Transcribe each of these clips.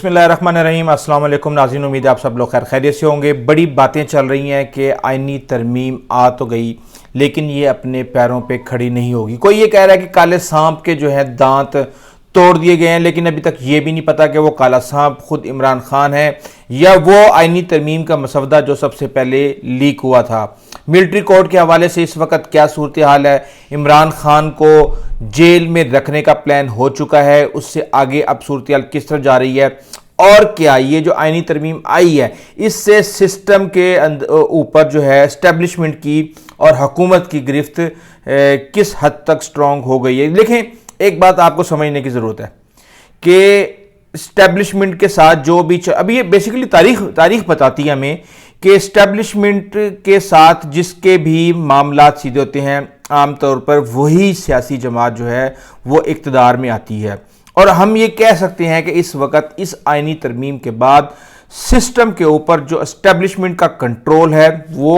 बिस्मिल्लाहिर्रहमानिर्रहीम। अस्सलाम वालेकुम नाज़रीन, उम्मीद है आप सब लोग खैर खैरियत से होंगे। बड़ी बातें चल रही हैं कि आईनी तरमीम आ तो गई लेकिन ये अपने पैरों पे खड़ी नहीं होगी। कोई ये कह रहा है कि काले सांप के जो है दांत तोड़ दिए गए हैं, लेकिन अभी तक ये भी नहीं पता कि वो काला सांप खुद इमरान खान है या वो आईनी तरमीम का मसवदा जो सबसे पहले लीक हुआ था। मिलिट्री कोर्ट के हवाले से इस वक्त क्या सूरत हाल है? इमरान खान को जेल में रखने का प्लान हो चुका है, उससे आगे अब सूरत हाल किस तरह जा रही है? और क्या ये जो आईनी तरमीम आई है इससे सिस्टम के ऊपर जो है एस्टेब्लिशमेंट की और हुकूमत की गिरफ्त किस हद तक स्ट्रांग हो गई है? देखें, एक बात आपको समझने की ज़रूरत है कि एस्टेब्लिशमेंट के साथ जो भी अभी ये बेसिकली तारीख बताती है हमें कि एस्टेब्लिशमेंट के साथ जिसके भी मामला सीधे होते हैं आमतौर पर वही सियासी जमात जो है वो इक़्तिदार में आती है। और हम ये कह सकते हैं कि इस वक्त इस आईनी तरमीम के बाद सिस्टम के ऊपर जो एस्टेब्लिशमेंट का कंट्रोल है वो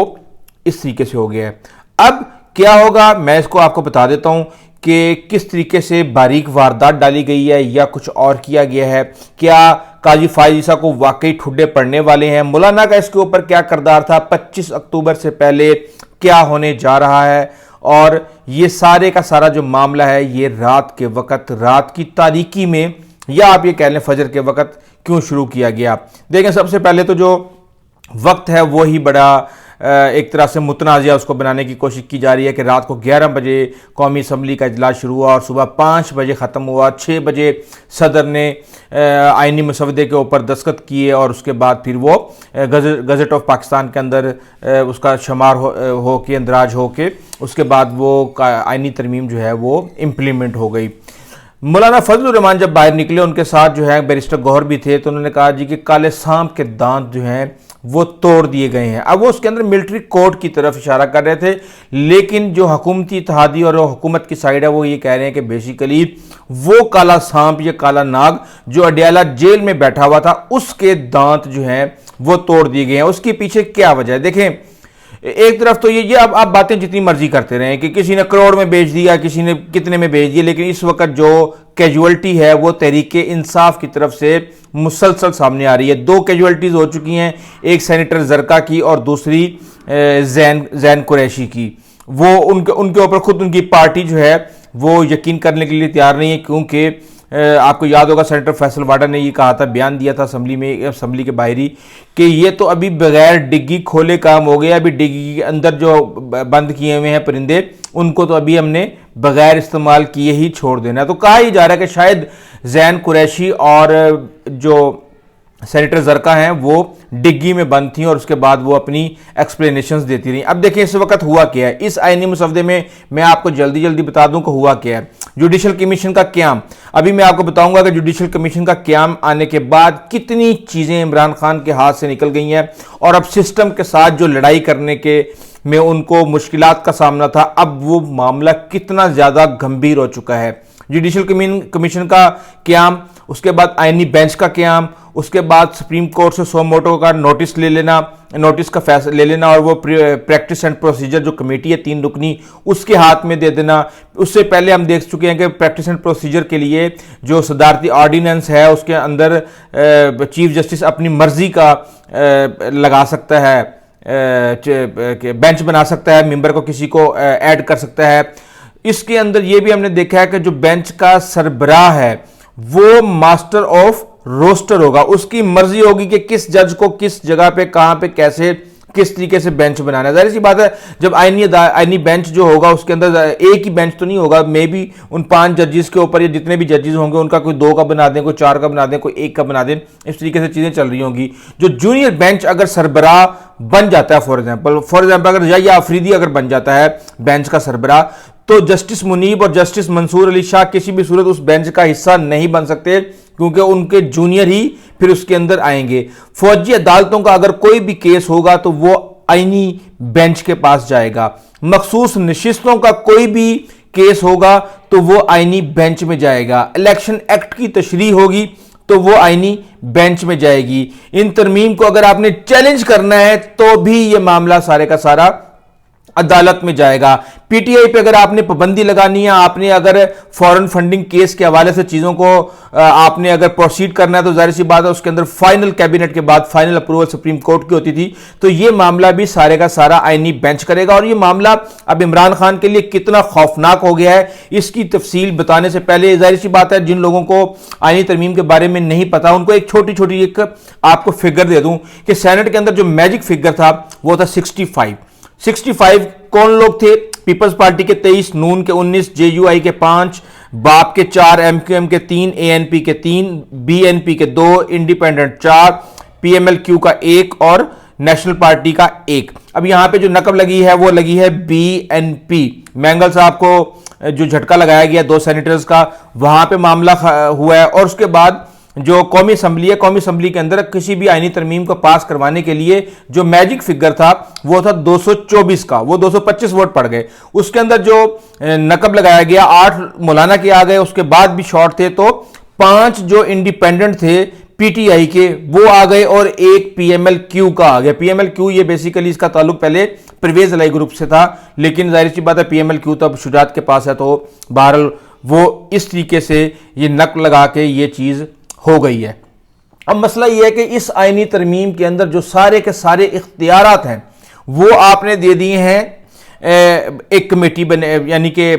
इस तरीके से हो गया है। अब क्या होगा मैं इसको आपको बता देता हूं कि किस तरीके से बारीक वारदात डाली गई है या कुछ और किया गया है। क्या काजी फायज ईसा को वाकई ठुड्डे पड़ने वाले हैं? मौलाना का इसके ऊपर क्या किरदार था? 25 अक्टूबर से पहले क्या होने जा रहा है? और ये सारे का सारा जो मामला है ये रात के वक्त, रात की तारीकी में या आप ये कह लें फजर के वक्त क्यों शुरू किया गया? देखें, सबसे पहले तो जो वक्त है वो ही बड़ा एक तरह से मुतनाज़िया उसको बनाने की कोशिश की जा रही है कि रात को 11 बजे कौमी असम्बली का इजलास शुरू हुआ और सुबह 5 बजे ख़त्म हुआ। 6 बजे सदर ने आईनी मसवदे के ऊपर दस्तखत किए और उसके बाद फिर वो गज़ट ऑफ पाकिस्तान के अंदर उसका शुमार हो के अंदराज हो के उसके बाद वो आईनी तरमीम जो है वो इम्प्लीमेंट हो गई। मौलाना फजलुर रहमान जब बाहर निकले उनके साथ जो है बैरिस्टर गौहर भी थे, तो उन्होंने कहा जी कि काले सांप के दांत जो हैं वो तोड़ दिए गए हैं। अब वो उसके अंदर मिलिट्री कोर्ट की तरफ इशारा कर रहे थे, लेकिन जो हुकूमती इत्तेहादी और हुकूमत की साइड है वो ये कह रहे हैं कि बेसिकली वो काला सांप या काला नाग जो अडयाला जेल में बैठा हुआ था उसके दांत जो हैं वो तोड़ दिए गए हैं। उसके पीछे क्या वजह है? देखें, एक तरफ तो ये अब आप बातें जितनी मर्जी करते रहें कि किसी ने करोड़ में बेच दिया, किसी ने कितने में बेच दिया, लेकिन इस वक्त जो कैजुअल्टी है वो तहरीक इंसाफ की तरफ से मुसलसल सामने आ रही है। 2 कैजुअल्टीज हो चुकी हैं, एक सेनेटर जरका की और दूसरी जैन कुरैशी की। वो उनके ऊपर खुद उनकी पार्टी जो है वो यकीन करने के लिए तैयार नहीं है, क्योंकि आपको याद होगा सेनेटर फैसल वाडा ने ये कहा था, बयान दिया था असेंबली के बाहरी कि ये तो अभी बगैर डिग्गी खोले काम हो गया। अभी डिग्गी के अंदर जो बंद किए हुए हैं परिंदे उनको तो अभी हमने बगैर इस्तेमाल किए ही छोड़ देना है। तो कहा ही जा रहा है कि शायद जैन कुरैशी और जो सेनेटर जरका हैं वो डिग्गी में बंद थी और उसके बाद वो अपनी एक्सप्लेनेशंस देती रही। अब देखिए इस वक्त हुआ क्या है इस आईनी मसवदे में, मैं आपको जल्दी बता दूं कि हुआ क्या है। जुडिशल कमीशन का क्याम, अभी मैं आपको बताऊंगा कि जुडिशल कमीशन का क्याम आने के बाद कितनी चीजें इमरान खान के हाथ से निकल गई हैं और अब सिस्टम के साथ जो लड़ाई करने के में उनको मुश्किलात का सामना था, अब वो मामला कितना ज्यादा गंभीर हो चुका है। जुडिशल कमीशन का क्याम, उसके बाद आईनी बेंच का क्याम, उसके बाद सुप्रीम कोर्ट से सो मोटो का नोटिस का फैसला ले लेना और वो प्रैक्टिस एंड प्रोसीजर जो कमेटी है 3 रुकनी उसके हाथ में दे देना। उससे पहले हम देख चुके हैं कि प्रैक्टिस एंड प्रोसीजर के लिए जो सदारती ऑर्डिनेंस है उसके अंदर चीफ जस्टिस अपनी मर्जी का लगा सकता है, बेंच बना सकता है, मेंबर को किसी को ऐड कर सकता है। इसके अंदर यह भी हमने देखा है कि जो बेंच का सरबराह है वो मास्टर ऑफ रोस्टर होगा, उसकी मर्जी होगी कि किस जज को किस जगह पे कहां पे कैसे किस तरीके से बेंच बनाना है। जाहिर सी बात है जब आईनी बेंच जो होगा उसके अंदर एक ही बेंच तो नहीं होगा, मे बी उन 5 जजेस के ऊपर या जितने भी जजेस होंगे उनका कोई 2 का बना दें, कोई 4 का बना दें, कोई 1 का बना दें, इस तरीके से चीजें चल रही होंगी। जो जूनियर बेंच अगर सरबराह बन जाता है, फॉर एग्जाम्पल अगर या अफरीदी अगर बन जाता है बेंच का सरबराह, तो जस्टिस मुनीब और जस्टिस मंसूर अली शाह किसी भी सूरत उस बेंच का हिस्सा नहीं बन सकते, क्योंकि उनके जूनियर ही फिर उसके अंदर आएंगे। फौजी अदालतों का अगर कोई भी केस होगा तो वो आईनी बेंच के पास जाएगा। मखसूस नशिस्तों का कोई भी केस होगा तो वो आईनी बेंच में जाएगा। इलेक्शन एक्ट की तशरीह होगी तो वो आईनी बेंच में जाएगी। इन तरमीम को अगर आपने चैलेंज करना है तो भी ये मामला सारे का सारा अदालत में जाएगा। पीटीआई पे अगर आपने पाबंदी लगानी है, आपने अगर फॉरेन फंडिंग केस के हवाले से चीज़ों को आपने अगर प्रोसीड करना है, तो जाहिर सी बात है उसके अंदर फाइनल कैबिनेट के बाद फाइनल अप्रूवल सुप्रीम कोर्ट की होती थी। तो ये मामला भी सारे का सारा आईनी बेंच करेगा। और ये मामला अब इमरान खान के लिए कितना खौफनाक हो गया है, इसकी तफसील बताने से पहले जाहिर सी बात है जिन लोगों को आईनी तरमीम के बारे में नहीं पता, उनको एक छोटी छोटी एक आपको फिगर दे दूं कि सेनेट के अंदर जो मैजिक फिगर था वो था 65। कौन लोग थे? पीपल्स पार्टी के 23, नून के 19, जेयूआई के 5, बाप के 4, एमक्यूएम के 3, एएनपी के 3, बीएनपी के 2, इंडिपेंडेंट 4, पीएमएलक्यू का 1 और नेशनल पार्टी का 1। अब यहां पे जो नकब लगी है वो लगी है बीएनपी। मैंगल साहब को जो झटका लगाया गया 2 सेनेटर्स का, वहां पे मामला हुआ है। और उसके बाद जो कौमी असम्बली है, कौमी असम्बली के अंदर किसी भी आईनी तरमीम को पास करवाने के लिए जो मैजिक फिगर था वो था 224 का, वो 225 वोट पड़ गए। उसके अंदर जो नकब लगाया गया 8 मौलाना के आ गए, उसके बाद भी शॉर्ट थे, तो 5 जो इंडिपेंडेंट थे पीटीआई के वो आ गए और 1 पीएमएलक्यू का आ गया। पीएमएलक्यू ये बेसिकली इसका ताल्लुक पहले परवेज अलाई ग्रुप से था, लेकिन जाहिर सी बात है पीएमएलक्यू तो अब शुजात के पास है, तो बहरहाल वो इस तरीके से ये नकल लगा के ये चीज हो गई है। अब मसला यह है कि इस आईनी तरमीम के अंदर जो सारे के सारे इख्तियारात हैं वो आपने दे दिए हैं एक कमेटी बने, यानी कि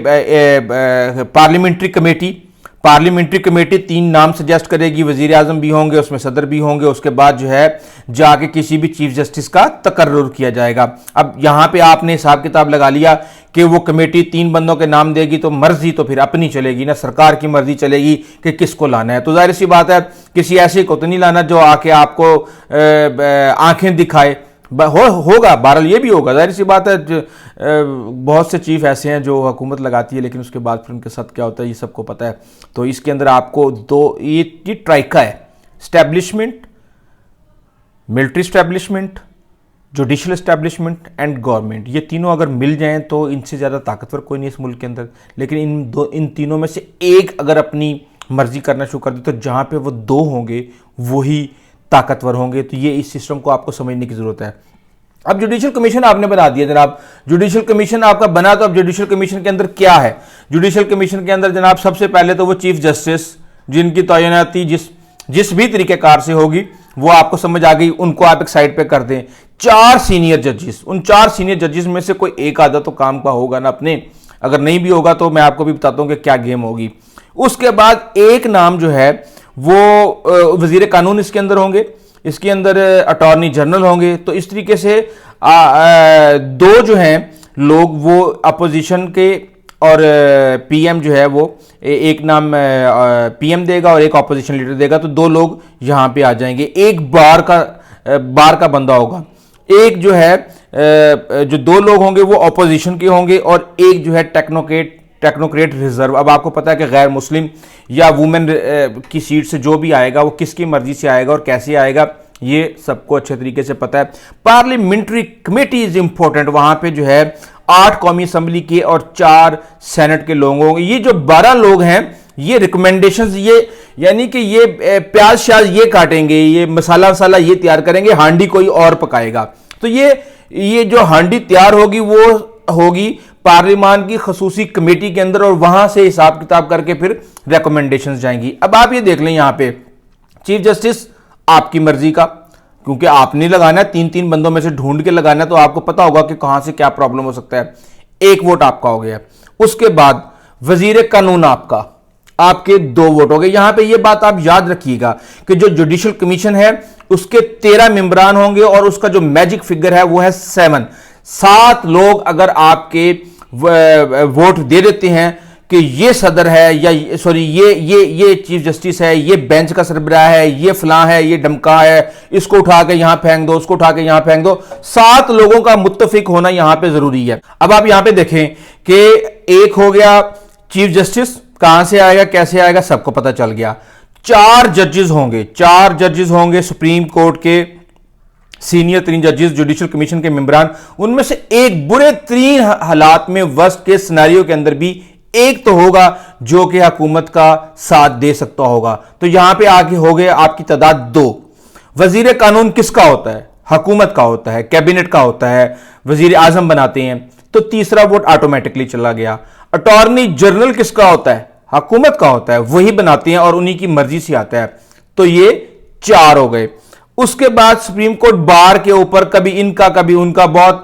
पार्लियामेंट्री कमेटी 3 नाम सजेस्ट करेगी, वजीर आजम भी होंगे उसमें, सदर भी होंगे, उसके बाद जो है जाके किसी भी चीफ जस्टिस का तकर्रुर किया जाएगा। अब यहां पे आपने हिसाब किताब लगा लिया कि वो कमेटी 3 बंदों के नाम देगी, तो मर्जी तो फिर अपनी चलेगी ना, सरकार की मर्जी चलेगी कि किसको लाना है। तो जाहिर सी बात है किसी ऐसे को तो नहीं लाना जो आके आपको आंखें दिखाए। होगा बहरहाल ये भी होगा, जाहिर सी बात है बहुत से चीफ ऐसे हैं जो हुकूमत लगाती है लेकिन उसके बाद फिर उनके साथ क्या होता है ये सबको पता है। तो इसके अंदर आपको ये ट्राइका है, establishment, military establishment, judicial establishment and government, ये तीनों अगर मिल जाएं तो इनसे ज़्यादा ताकतवर कोई नहीं इस मुल्क के अंदर। लेकिन इन तीनों में से एक अगर अपनी मर्जी करना शुरू कर दे तो जहाँ पे वो 2 होंगे वही ताकतवर होंगे। तो ये इस सिस्टम को आपको समझने की जरूरत है। अब जुडिशल कमीशन आपने बना दिया जनाब, जुडिशल कमीशन आपका बना, तो अब जुडिशल कमीशन के अंदर क्या है? जुडिशल कमीशन के अंदर जनाब सबसे पहले तो वो चीफ जस्टिस जिनकी तैनाती जिस भी तरीकेकार से होगी वो आपको समझ आ गई, उनको आप एक साइड पे कर दें। 4 सीनियर जजेस, उन 4 सीनियर जजेस में से कोई एक आधा तो काम का होगा ना अपने, अगर नहीं भी होगा तो मैं आपको भी बताता हूं कि क्या गेम होगी। उसके बाद एक नाम जो है वो वजीर कानून इसके अंदर होंगे, इसके अंदर अटॉर्नी जनरल होंगे। तो इस तरीके से 2 जो हैं लोग वो अपोजिशन के और पीएम जो है वो एक नाम पीएम देगा और एक ऑपोजिशन लीडर देगा, तो 2 लोग यहां पे आ जाएंगे। एक बार का बंदा होगा, एक जो है जो 2 लोग होंगे वो ऑपोजिशन के होंगे और एक जो है टेक्नोक्रेट रिजर्व। अब आपको पता है कि गैर मुस्लिम या वुमेन की सीट से जो भी आएगा वो किसकी मर्जी से आएगा और कैसे आएगा ये सबको अच्छे तरीके से पता है। पार्लियामेंट्री कमेटी इज इंपॉर्टेंट, वहां पे जो है 8 कौमी असम्बली के और 4 सेनेट के लोग होंगे। ये जो 12 लोग हैं ये रिकमेंडेशंस, ये यानी कि ये प्याज श्याज ये काटेंगे, ये मसाला वसाला ये तैयार करेंगे, हांडी कोई और पकाएगा। तो ये जो हांडी तैयार होगी वो होगी पार्लियामान की खसूसी कमेटी के अंदर और वहां से हिसाब किताब करके फिर रिकमेंडेशंस जाएंगी। अब आप ये देख लें यहां पे चीफ जस्टिस आपकी मर्जी का, क्योंकि आपने लगाना है, 3-3 बंदों में से ढूंढ के लगाना है, तो आपको पता होगा कि कहां से क्या प्रॉब्लम हो सकता है। 1 वोट आपका हो गया। उसके बाद वजीर कानून आपके 2 वोट हो गए। यहां पे ये बात आप याद रखिएगा कि जो जुडिशल कमीशन है उसके 13 मेंबरान होंगे और उसका जो मैजिक फिगर है वो है 7 लोग अगर आपके वोट दे देते हैं कि ये सदर है या सॉरी ये चीफ जस्टिस है, ये बेंच का सरबराह है, ये फलां है, ये डमका है, इसको उठा के यहां फेंक दो, उसको उठा के यहां फेंक दो, 7 लोगों का मुत्तफिक होना यहां पे जरूरी है। अब आप यहां पे देखें कि एक हो गया चीफ जस्टिस, कहां से आएगा कैसे आएगा सबको पता चल गया। 4 जजेस होंगे सुप्रीम कोर्ट के सीनियर 3 जजेस, जुडिशल कमीशन के मेंबरान, उनमें से एक बुरे 3 हालात में वर्स्ट के सिनेरियो के अंदर भी एक तो होगा जो कि हुकूमत का साथ दे सकता होगा। तो यहां पे आगे हो गए आपकी तादाद 2। वजीर कानून किसका होता है? हुकूमत का होता है, कैबिनेट का होता है, वजीर आजम बनाते हैं। तो तीसरा वोट ऑटोमेटिकली चला गया। अटॉर्नी जनरल किसका होता है? हुकूमत का होता है, वही बनाते हैं और उन्हीं की मर्जी से आता है। तो ये 4 हो गए। उसके बाद सुप्रीम कोर्ट बार के ऊपर कभी इनका कभी उनका, बहुत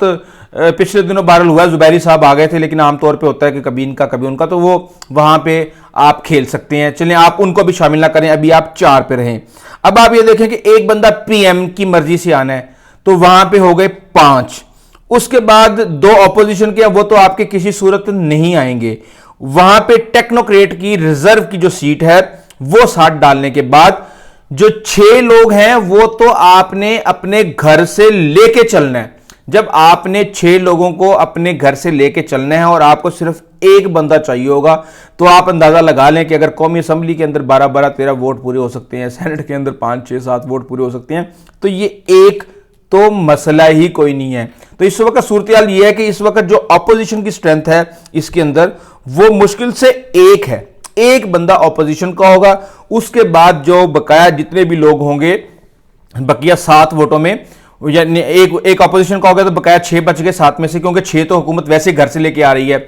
पिछले दिनों वायरल हुआ, जुबैरी साहब आ गए थे, लेकिन आमतौर पे होता है कि कभी इनका कभी उनका, तो वो वहां पे आप खेल सकते हैं। चलिए आप उनको भी शामिल ना करें, अभी आप 4 पे रहें। अब आप ये देखें कि एक बंदा पीएम की मर्जी से आना है, तो वहां पे हो गए 5। उसके बाद 2 ऑपोजिशन के, वो तो आपके किसी सूरत नहीं आएंगे। वहां पे टेक्नोक्रेट की रिजर्व की जो सीट है वो 7 डालने के बाद जो 6 लोग हैं वो तो आपने अपने घर से लेके चलना है। जब आपने 6 लोगों को अपने घर से लेके चलना है और आपको सिर्फ एक बंदा चाहिए होगा, तो आप अंदाजा लगा लें कि अगर कौमी असेंबली के अंदर 12-12, 13 वोट पूरे हो सकते हैं, सेनेट के अंदर 5, 6, 7 वोट पूरे हो सकते हैं, तो ये एक तो मसला ही कोई नहीं है। तो इस वक्त सूरत हाल ये है कि इस वक्त जो अपोजिशन की स्ट्रेंथ है इसके अंदर, वो मुश्किल से एक है, एक बंदा ऑपोजिशन का होगा। उसके बाद जो बकाया जितने भी लोग होंगे, बकिया 7 वोटों में, यानी एक ऑपोजिशन का होगा, तो बकाया 6 बच गए 7 में से, क्योंकि 6 तो हुकूमत वैसे घर से लेके आ रही है।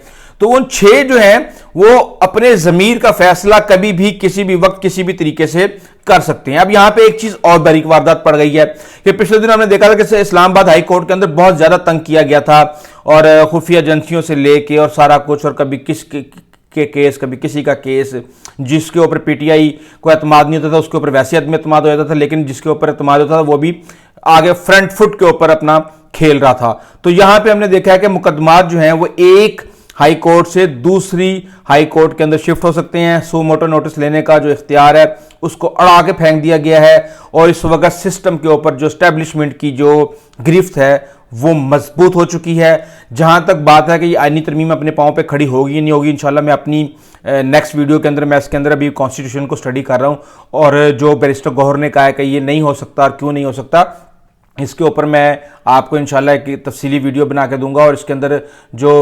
तो उन 6 जो हैं वो अपने जमीर का फैसला कभी भी किसी भी वक्त किसी भी तरीके से कर सकते हैं। अब यहां पे एक चीज और बारीक वारदात पड़ गई है कि पिछले दिन हमने देखा था कि इस्लामाबाद हाई कोर्ट के अंदर बहुत ज्यादा तंग किया गया था, और खुफिया एजेंसियों से लेके और सारा कुछ, और कभी किस के केस, कभी किसी का केस, जिसके ऊपर पीटीआई को एतमाद नहीं होता था उसके ऊपर वैसे आदमी एतमाद हो जाता था, लेकिन जिसके ऊपर एतमाद होता था वो भी आगे फ्रंट फुट के ऊपर अपना खेल रहा था। तो यहां पे हमने देखा है कि मुकदमात जो हैं वो एक हाई कोर्ट से दूसरी हाई कोर्ट के अंदर शिफ्ट हो सकते हैं। सो मोटो नोटिस लेने का जो इख्तियार है उसको अड़ा के फेंक दिया गया है, और इस वक्त सिस्टम के ऊपर जो एस्टेब्लिशमेंट की जो गिरफ्त है वो मजबूत हो चुकी है। जहां तक बात है कि ये आईनी तरमीम अपने पांव पे खड़ी होगी नहीं होगी, इंशाल्लाह मैं अपनी नेक्स्ट वीडियो के अंदर, मैं इसके अंदर अभी कॉन्स्टिट्यूशन को स्टडी कर रहा हूं, और जो बैरिस्टर गौहर ने कहा है कि ये नहीं हो सकता और क्यों नहीं हो सकता, इसके ऊपर मैं आपको इंशाल्लाह एक तफसीली वीडियो बना के दूंगा। और इसके अंदर जो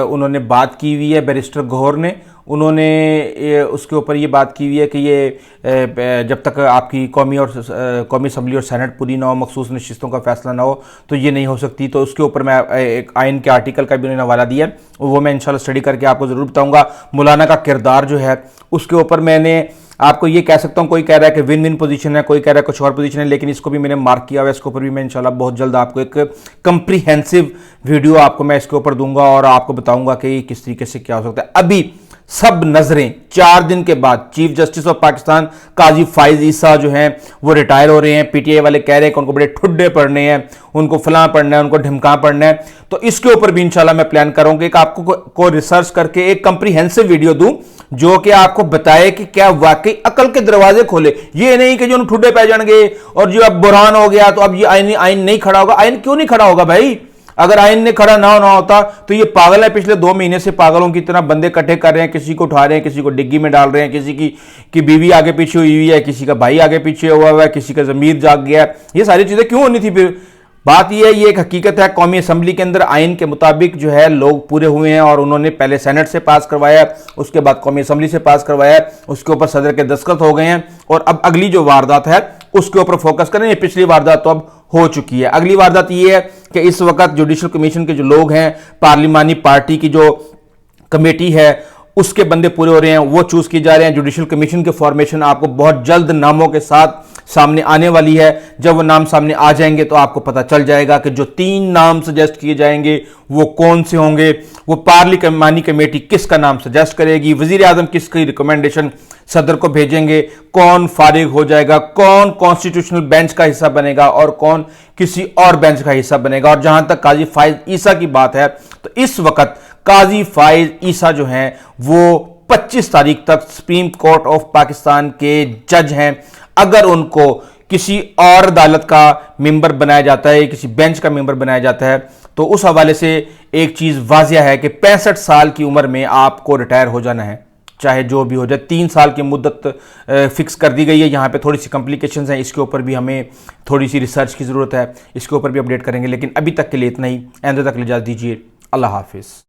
उन्होंने बात की हुई है बैरिस्टर गौहर ने, उन्होंने उसके ऊपर ये बात की हुई है कि ये जब तक आपकी कौमी असम्बली और सेनेट पूरी ना हो, मखसूस नशिस्तों का फैसला ना हो, तो ये नहीं हो सकती। तो उसके ऊपर मैं एक आइन के आर्टिकल का भी उन्होंने हवाला दिया, वो मैं इंशाल्लाह स्टडी करके आपको ज़रूर बताऊँगा। मौलाना का किरदार जो है उसके ऊपर मैंने आपको ये कह सकता हूँ, कोई कह रहा है कि विन विन पोजीशन है, कोई कह रहा है कुछ और पोजीशन है, लेकिन इसको भी मैंने मार्क किया हुआ है। इसके ऊपर भी मैं इंशाल्लाह बहुत जल्द आपको एक कंप्रीहेंसिव वीडियो आपको मैं इसके ऊपर दूंगा और आपको बताऊंगा कि किस तरीके से क्या हो सकता है। अभी सब नजरें 4 दिन के बाद चीफ जस्टिस ऑफ पाकिस्तान काजी फाइज ईसा जो हैं वो रिटायर हो रहे हैं। पीटीआई वाले कह रहे हैं कि उनको बड़े ठुड्डे पढ़ने हैं, उनको फलां पढ़ना है, उनको ढिमका पढ़ना है। तो इसके ऊपर भी इंशाल्लाह मैं प्लान करूंगा कि आपको रिसर्च करके एक कंप्रीहेंसिव वीडियो दूं जो कि आपको बताए कि क्या वाकई अकल के दरवाजे खोले। ये नहीं कि जो ठुड्डे पै जाएंगे और जो अब बुरहान हो गया तो अब ये आइन नहीं खड़ा होगा। आइन क्यों नहीं खड़ा होगा भाई? अगर आइन ने खड़ा ना होता तो ये पागल है, पिछले 2 महीने से पागलों की तरह बंदे इकट्ठे कर रहे हैं, किसी को उठा रहे हैं, किसी को डिग्गी में डाल रहे हैं, किसी की बीवी आगे पीछे हुई है, किसी का भाई आगे पीछे हुआ है, किसी का जमीर जाग गया है। ये सारी चीजें क्यों होनी थी? फिर बात यह है, ये एक हकीकत है, कौमी असम्बली के अंदर आइन के मुताबिक जो है लोग पूरे हुए हैं और उन्होंने पहले सेनेट से पास करवाया, उसके बाद कौमी असम्बली से पास करवाया, उसके ऊपर सदर के दस्तखत हो गए हैं और अब अगली जो वारदात है उसके ऊपर फोकस करें। ये पिछली वारदात तो अब हो चुकी है। अगली वारदात ये है कि इस वक्त जुडिशल कमीशन के जो लोग हैं, पार्लिमानी पार्टी की जो कमेटी है उसके बंदे पूरे हो रहे हैं, वो चूज किए जा रहे हैं। जुडिशल कमीशन के फॉर्मेशन आपको बहुत जल्द नामों के साथ सामने आने वाली है। जब वो नाम सामने आ जाएंगे तो आपको पता चल जाएगा कि जो 3 नाम सजेस्ट किए जाएंगे वो कौन से होंगे, वो पार्लिमानी कमेटी किसका नाम सजेस्ट करेगी, वजीर आजम किसकी रिकमेंडेशन सदर को भेजेंगे, कौन फारिग हो जाएगा, कौन कॉन्स्टिट्यूशनल बेंच का हिस्सा बनेगा और कौन किसी और बेंच का हिस्सा बनेगा। और जहां तक काजी फाइज ईसा की बात है तो इस वक्त काजी फाइज ईसा जो हैं वो 25 तारीख तक सुप्रीम कोर्ट ऑफ पाकिस्तान के जज हैं। अगर उनको किसी और अदालत का मेंबर बनाया जाता है, किसी बेंच का मेंबर बनाया जाता है, तो उस हवाले से एक चीज वाजिया है कि 65 साल की उम्र में आपको रिटायर हो जाना है, चाहे जो भी हो जाए। 3 साल की मुद्दत फिक्स कर दी गई है। यहाँ पे थोड़ी सी कॉम्प्लिकेशंस हैं, इसके ऊपर भी हमें थोड़ी सी रिसर्च की ज़रूरत है, इसके ऊपर भी अपडेट करेंगे। लेकिन अभी तक के लिए इतना ही। आइंदा तक इजाज़त दीजिए। अल्लाह हाफिज़।